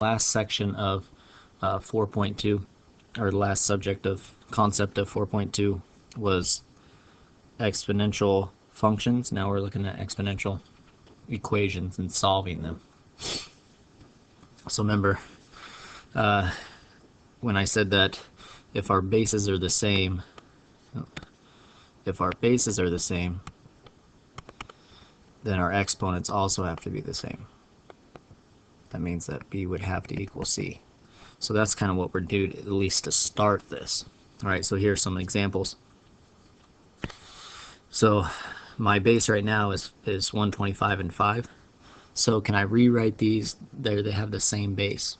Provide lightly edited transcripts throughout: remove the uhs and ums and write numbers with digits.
last section of 4.2, or the last subject of concept of 4.2 was exponential functions. Now we're looking at exponential equations and solving them. So remember, when I said that if our bases are the same, then our exponents also have to be the same. That means that b would have to equal c. So that's kind of what we're doing, at least to start this. All right, so here's some examples. So my base right now is 125 and 5. So can I rewrite these? There they have the same base.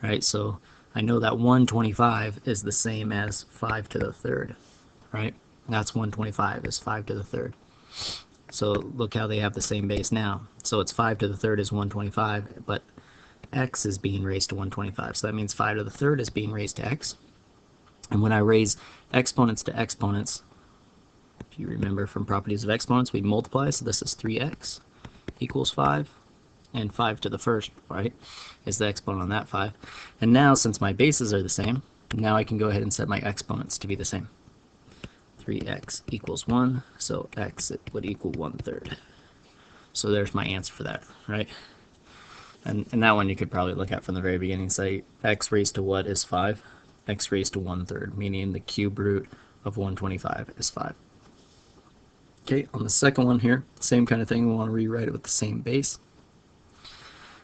Right, so I know that 125 is the same as 5 to the third. Right, that's 125 is 5 to the third. So look how they have the same base now. So it's 5 to the third is 125, but x is being raised to 125. So that means 5 to the third is being raised to x. And when I raise exponents to exponents, if you remember from properties of exponents, we multiply. So this is 3x equals 5. And 5 to the first, right, is the exponent on that 5. And now, since my bases are the same, now I can go ahead and set my exponents to be the same. 3x equals 1, so x would equal 1/3. So there's my answer for that, right? And that one you could probably look at from the very beginning. Say x raised to what is 5? X raised to 1/3, meaning the cube root of 125 is 5. Okay, on the second one here, same kind of thing. We want to rewrite it with the same base.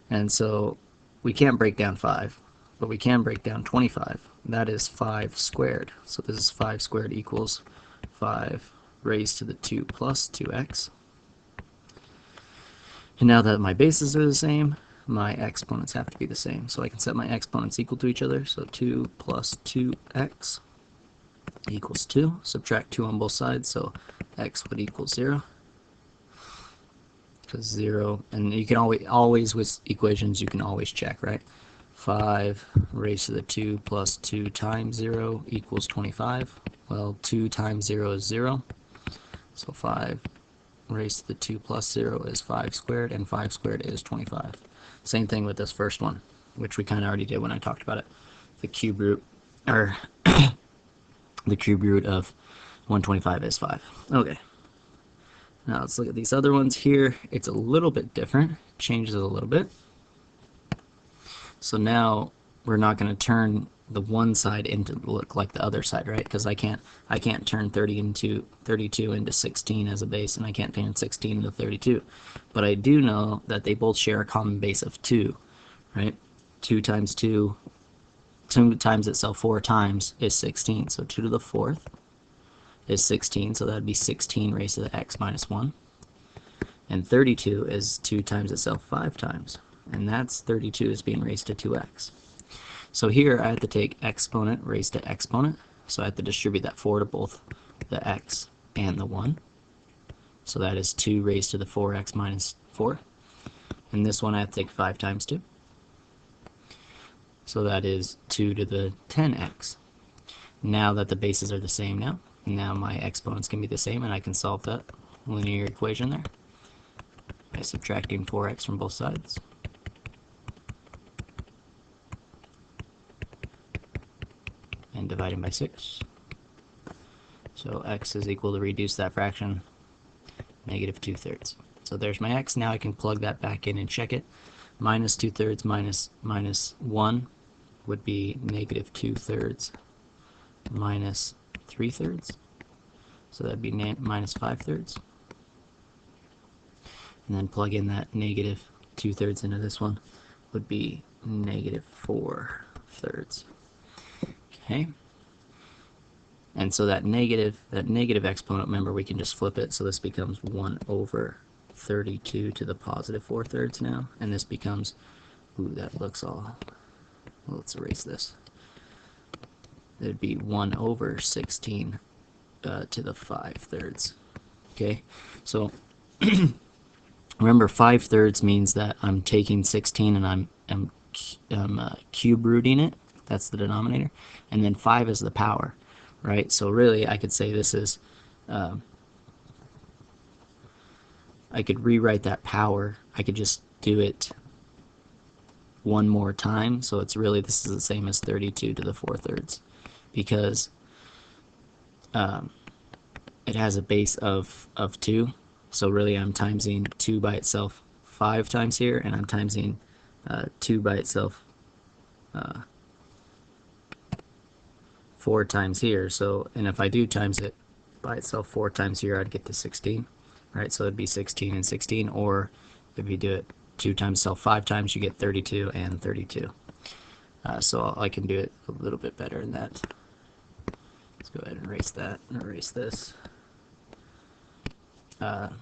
And so we can't break down 5, but we can break down 25. That is 5 squared. So this is 5 squared equals 5 raised to the 2 plus 2x. And now that my bases are the same, my exponents have to be the same. So I can set my exponents equal to each other. So 2 plus 2x equals 2. Subtract 2 on both sides, so x would equal 0. Because 0, and you can always with equations you can always check, right? 5 raised to the 2 plus 2 times 0 equals 25. Well, 2 times 0 is 0, so 5 raised to the 2 plus 0 is 5 squared, and 5 squared is 25. Same thing with this first one, which we kind of already did when I talked about it. The cube root, or the cube root of 125 is 5. Okay. Now let's look at these other ones here. It's a little bit different, changes it a little bit. So now we're not going to turn the one side into look like the other side, right? Because I can't turn 32 into 16 as a base, and I can't turn 16 into 32. But I do know that they both share a common base of 2, right? 2 times 2 times itself 4 times is 16. So 2 to the 4th is 16, so that would be 16 raised to the x minus 1. And 32 is 2 times itself 5 times, and that's 32 is being raised to 2x. So here I have to take exponent raised to exponent, so I have to distribute that 4 to both the x and the 1. So that is 2 raised to the 4x minus 4. And this one I have to take 5 times 2. So that is 2 to the 10x. Now that the bases are the same now my exponents can be the same, and I can solve that linear equation there by subtracting 4x from both sides. And dividing by 6. So x is equal to, reduce that fraction, negative 2/3. So there's my x. Now I can plug that back in and check it. Minus 2/3 minus 1 would be negative 2/3 minus 3/3. So that'd be minus 5/3. And then plug in that negative 2/3 into this one, would be negative 4/3. Okay. And so that negative exponent, remember, we can just flip it, so this becomes 1 over 32 to the positive 4/3 now, and this becomes, ooh, that looks all, well, let's erase this. It would be 1 over 16 to the 5/3. Okay, so remember, 5/3 means that I'm taking 16 and I'm cube rooting it. That's the denominator, and then 5 is the power, right? So really, I could say this is, I could rewrite that power. I could just do it one more time, so it's really, this is the same as 32 to the 4/3, because it has a base of 2, so really I'm timesing 2 by itself 5 times here, and I'm timesing 2 by itself 4 times here. So, and if I do times it by itself 4 times here, I'd get to 16, right? So it'd be 16 and 16, or if you do it 2 times itself 5 times, you get 32 and 32. So I can do it a little bit better than that. Let's go ahead and erase that, and erase this, and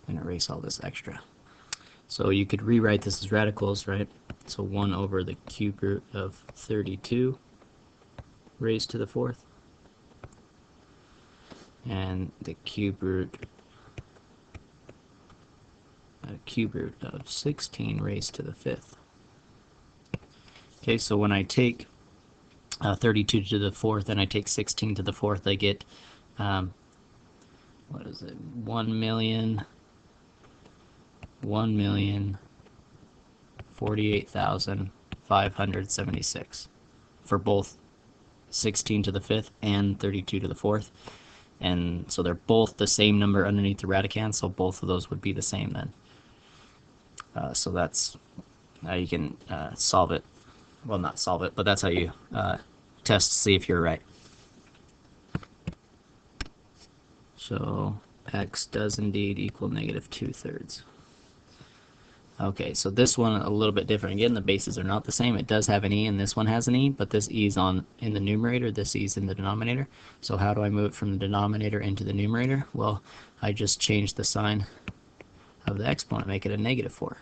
erase all this extra. So you could rewrite this as radicals, right? So 1 over the cube root of 32 raised to the 4th, and the cube root of 16 raised to the 5th. Okay, so when I take 32 to the 4th and I take 16 to the 4th, I get, what is it, 1,048,576 for both 16 to the 5th and 32 to the 4th. And so they're both the same number underneath the radicand, so both of those would be the same then. So that's how you can solve it. Well, not solve it, but that's how you test to see if you're right. So x does indeed equal -2/3. Okay, so this one a little bit different. Again, the bases are not the same. It does have an e, and this one has an e, but this e is in the numerator, this e is in the denominator. So how do I move it from the denominator into the numerator? Well, I just change the sign of the exponent, make it a -4.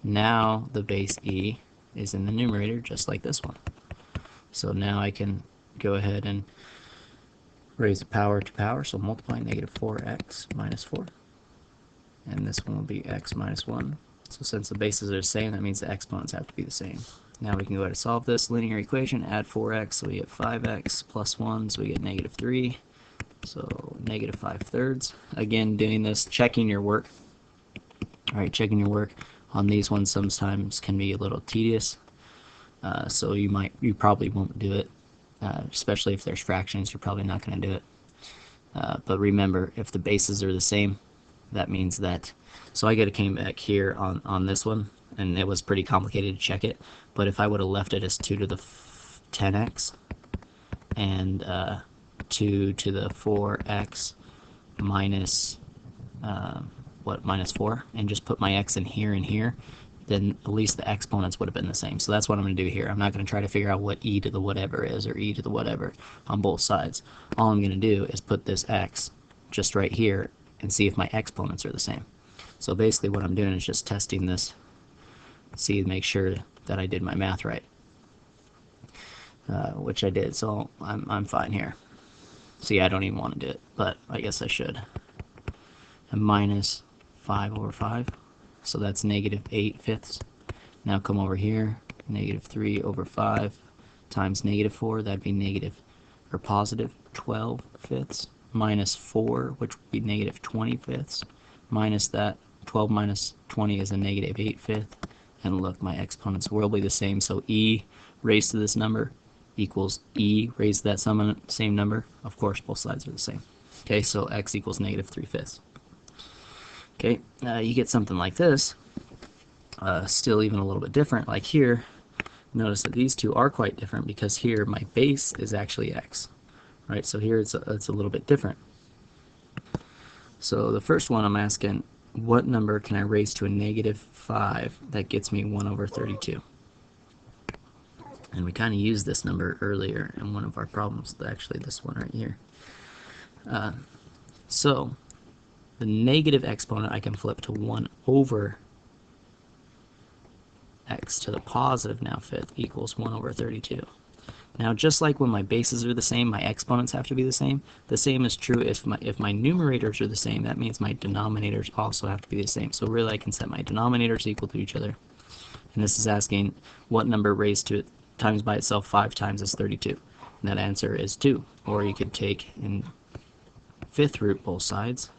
Now the base e is in the numerator, just like this one. So now I can go ahead and raise the power to power, so multiply -4x minus 4. And this one will be x minus 1. So since the bases are the same, that means the exponents have to be the same. Now we can go ahead and solve this linear equation, add 4x, so we get 5x plus 1, so we get -3. So -5/3. Again, doing this, checking your work. Alright, checking your work on these ones sometimes can be a little tedious. So you probably won't do it, especially if there's fractions, you're probably not going to do it. But remember, if the bases are the same, that means that, so I came back here on this one, and it was pretty complicated to check it, but if I would have left it as 2 to the 10x and 2 to the 4x minus minus 4, and just put my x in here and here, then at least the exponents would have been the same. So that's what I'm going to do here. I'm not going to try to figure out what e to the whatever is, or e to the whatever on both sides. All I'm going to do is put this x just right here and see if my exponents are the same. So basically what I'm doing is just testing this, make sure that I did my math right, which I did, so I'm fine here. See, I don't even want to do it, but I guess I should. And minus 5 over 5, so that's -8/5. Now come over here, -3 over 5 times -4, that'd be positive 12/5. Minus 4, which would be -20/5, minus that, 12 minus 20 is a -8/5, and look, my exponents will be the same, so e raised to this number equals e raised to that same number. Of course, both sides are the same. Okay, so x equals -3/5. Okay, you get something like this, still even a little bit different, like here. Notice that these two are quite different, because here my base is actually x. Right, so here it's a little bit different. So the first one I'm asking, what number can I raise to a -5 that gets me 1 over 32? And we kind of used this number earlier in one of our problems, actually this one right here. So the negative exponent I can flip to 1 over x to the positive now 5th equals 1 over 32. Now, just like when my bases are the same, my exponents have to be the same. The same is true if my numerators are the same. That means my denominators also have to be the same. So really, I can set my denominators equal to each other. And this is asking what number raised to it times by itself 5 times is 32. And that answer is 2. Or you could take in 5th root both sides.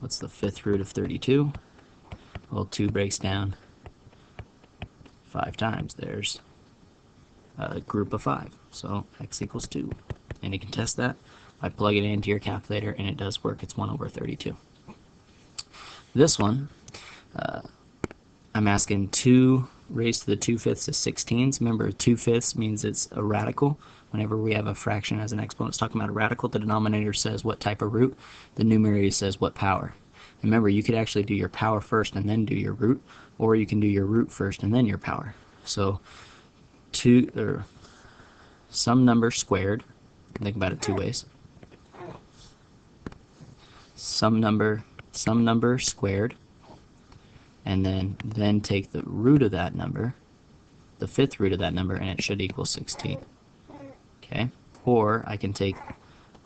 What's the 5th root of 32? Well, 2 breaks down 5 times. There's a group of 5. So x equals 2. And you can test that by plugging it into your calculator, and it does work. It's 1 over 32. This one, I'm asking 2 raised to the 2/5 is 16. Remember, 2/5 means it's a radical. Whenever we have a fraction as an exponent, it's talking about a radical. The denominator says what type of root. The numerator says what power. And remember, you could actually do your power first and then do your root, or you can do your root first and then your power. So some number squared. Think about it 2 ways. Some number squared, and then take the root of that number, the 5th root of that number, and it should equal 16. Okay? Or I can take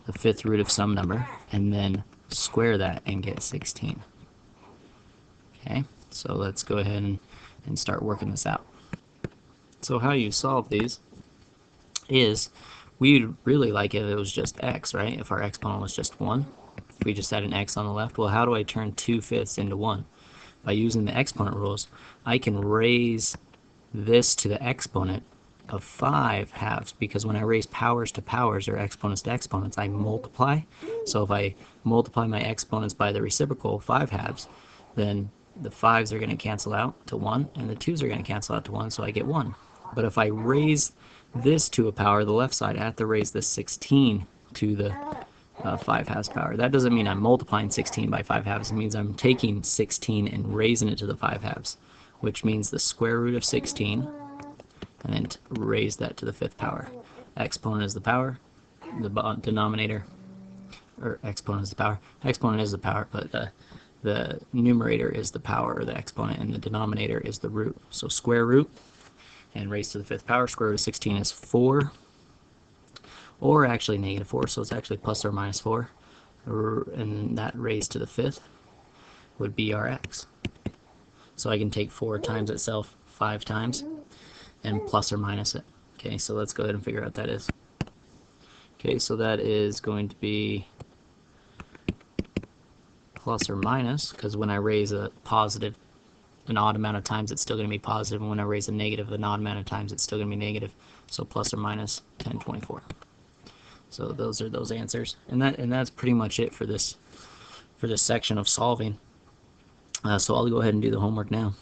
the 5th root of some number and then square that and get 16. Okay? So let's go ahead and start working this out. So how you solve these is, we'd really like if it was just x, right? If our exponent was just 1. If we just had an x on the left, well, how do I turn 2/5 into 1? By using the exponent rules, I can raise this to the exponent of 5 halves, because when I raise powers to powers or exponents to exponents, I multiply. So if I multiply my exponents by the reciprocal 5 halves, then the 5s are going to cancel out to 1, and the 2s are going to cancel out to 1, so I get 1. But if I raise this to a power, the left side, I have to raise this 16 to the 5 halves power. That doesn't mean I'm multiplying 16 by 5 halves. It means I'm taking 16 and raising it to the 5 halves, which means the square root of 16, and then raise that to the 5th power. Exponent is the power, the denominator, or exponent is the power. Exponent is the power, but the numerator is the power, or the exponent, and the denominator is the root. So square root and raise to the 5th power. Square root of 16 is 4. Or actually -4, so it's actually plus or minus 4, and that raised to the 5th would be our x. So I can take 4 times itself 5 times and plus or minus it. Okay, so let's go ahead and figure out what that is. Okay, so that is going to be plus or minus, because when I raise a positive an odd amount of times, it's still going to be positive, and when I raise a negative an odd amount of times, it's still going to be negative. So plus or minus 1024. So those are those answers, and that's pretty much it for this section of solving. So I'll go ahead and do the homework now.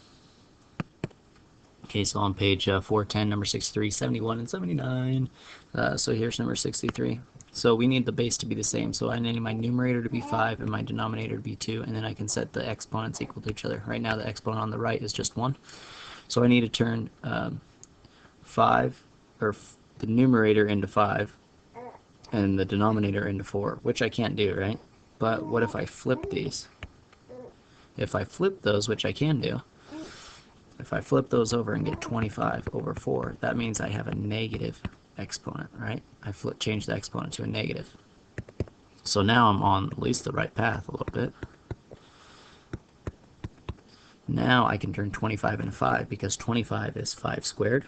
Okay, so on page 410, number 63, 71, and 79. So here's number 63. So we need the base to be the same. So I need my numerator to be 5 and my denominator to be 2, and then I can set the exponents equal to each other. Right now the exponent on the right is just 1. So I need to turn 5, or the numerator into 5, and the denominator into 4, which I can't do, right? But what if I flip these? If I flip those, which I can do, if I flip those over and get 25 over 4, that means I have a negative exponent, right? I change the exponent to a negative. So now I'm on at least the right path a little bit. Now I can turn 25 into 5, because 25 is 5 squared.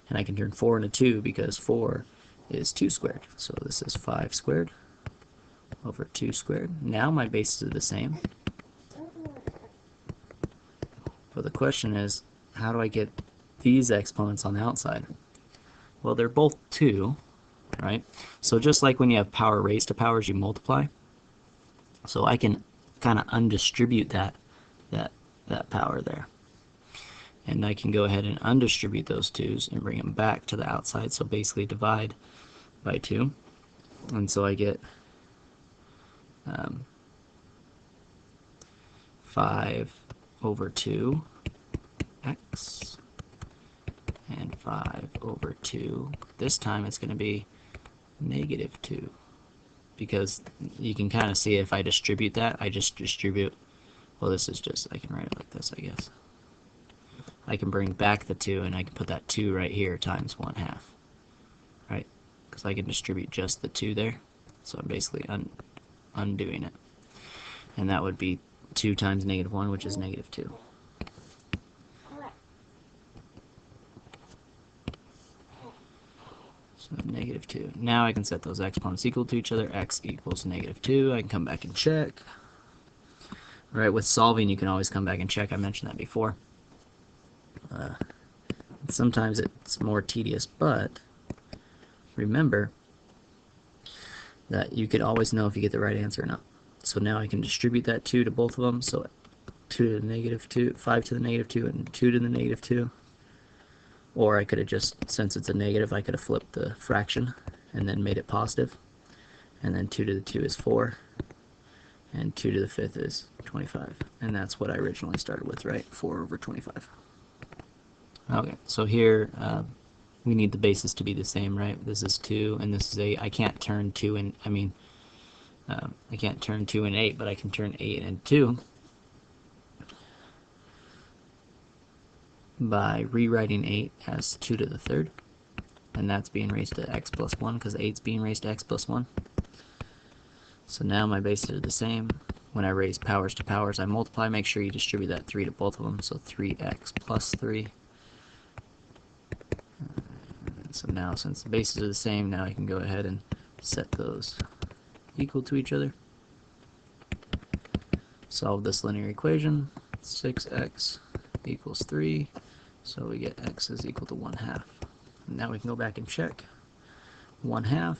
And I can turn 4 into 2, because 4 is 2 squared. So this is 5 squared over 2 squared. Now my bases are the same. But the question is, how do I get these exponents on the outside? Well, they're both 2, right? So just like when you have power raised to powers, you multiply. So I can kind of undistribute that power there. And I can go ahead and undistribute those 2's and bring them back to the outside. So basically divide by 2. And so I get 5 over 2 x, and 5 over 2. This time it's going to be -2, because you can kind of see if I distribute that, I just distribute, well, this is just, I can write it like this, I guess. I can bring back the 2, and I can put that 2 right here times 1/2, right? Because I can distribute just the 2 there. So I'm basically undoing it. And that would be 2 times -1, which is -2. So -2. Now I can set those exponents equal to each other. X equals -2. I can come back and check. Right, with solving you can always come back and check. I mentioned that before. Sometimes it's more tedious, but remember that you could always know if you get the right answer or not. So now I can distribute that 2 to both of them. So 2 to the negative 2, 5 to the negative 2, and 2 to the negative 2. Or I could have just, since it's a negative, I could have flipped the fraction and then made it positive. And then 2 to the 2 is 4. And 2 to the 5th is 25. And that's what I originally started with, right? 4 over 25. Okay, so here we need the bases to be the same, right? This is 2 and this is 8. I can't turn 2 and, I can't turn 2 and 8, but I can turn 8 and 2 by rewriting 8 as 2 to the 3rd. And that's being raised to x plus 1 because 8's being raised to x plus 1. So now my bases are the same. When I raise powers to powers, I multiply. Make sure you distribute that 3 to both of them. So 3x plus 3. So now, since the bases are the same, now I can go ahead and set those equal to each other. Solve this linear equation. 6x equals 3. So we get x is equal to 1/2. And now we can go back and check. 1/2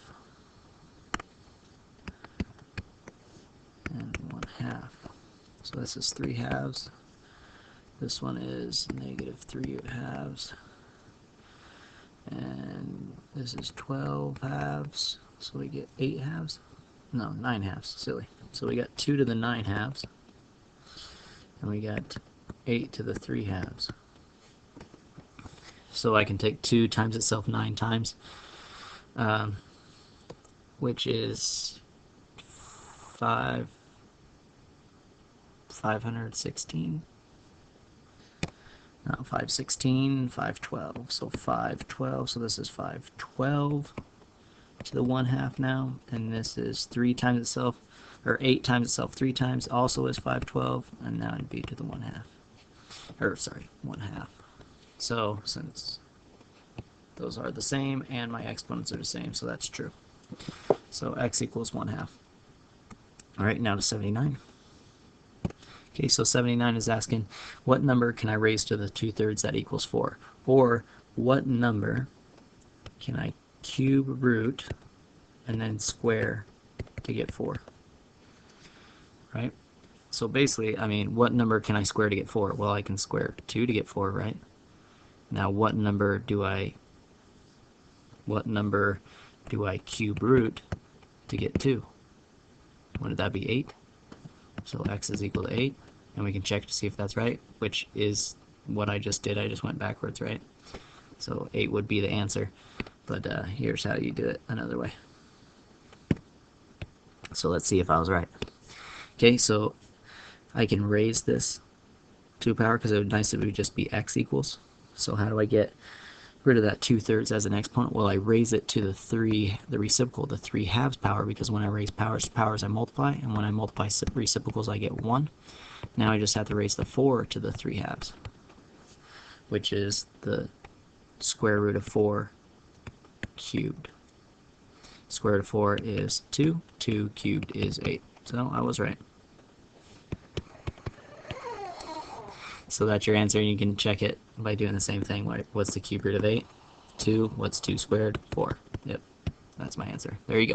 and 1/2. So this is 3/2. This one is negative 3/2. And this is 12/2. So we get 8/2. No, 9/2. Silly. So we got 2 to the 9/2. And we got 8 to the 3/2. So I can take 2 times itself 9 times, which is 516. No, 516, 512. So 512. So this is 512 to the 1/2 now, and this is 3 times itself, or 8 times itself 3 times, also is 512, and now it'd be to the 1/2. Or sorry, 1/2. So since those are the same and my exponents are the same, so that's true. So x equals 1/2. All right, now to 79. Okay, so 79 is asking, what number can I raise to the 2/3 that equals 4? Or what number can I cube root and then square to get 4? Right? So basically, I mean, what number can I square to get 4? Well, I can square 2 to get 4, right? Now, what number do I cube root to get 2? Wouldn't that be 8? So x is equal to 8. And we can check to see if that's right, which is what I just did. I just went backwards, right? So 8 would be the answer. But here's how you do it another way. So let's see if I was right. Okay, so I can raise this to a power because it would be nice if it would just be x equals. So how do I get rid of that 2/3 as an exponent? Well, I raise it to the reciprocal, the 3/2 power, because when I raise powers to powers, I multiply, and when I multiply reciprocals, I get 1. Now I just have to raise the 4 to the 3/2, which is the square root of 4 cubed. Square root of 4 is 2. 2 cubed is 8. So I was right. So that's your answer, and you can check it by doing the same thing. What's the cube root of 8? 2. What's 2 squared? 4. Yep, that's my answer. There you go.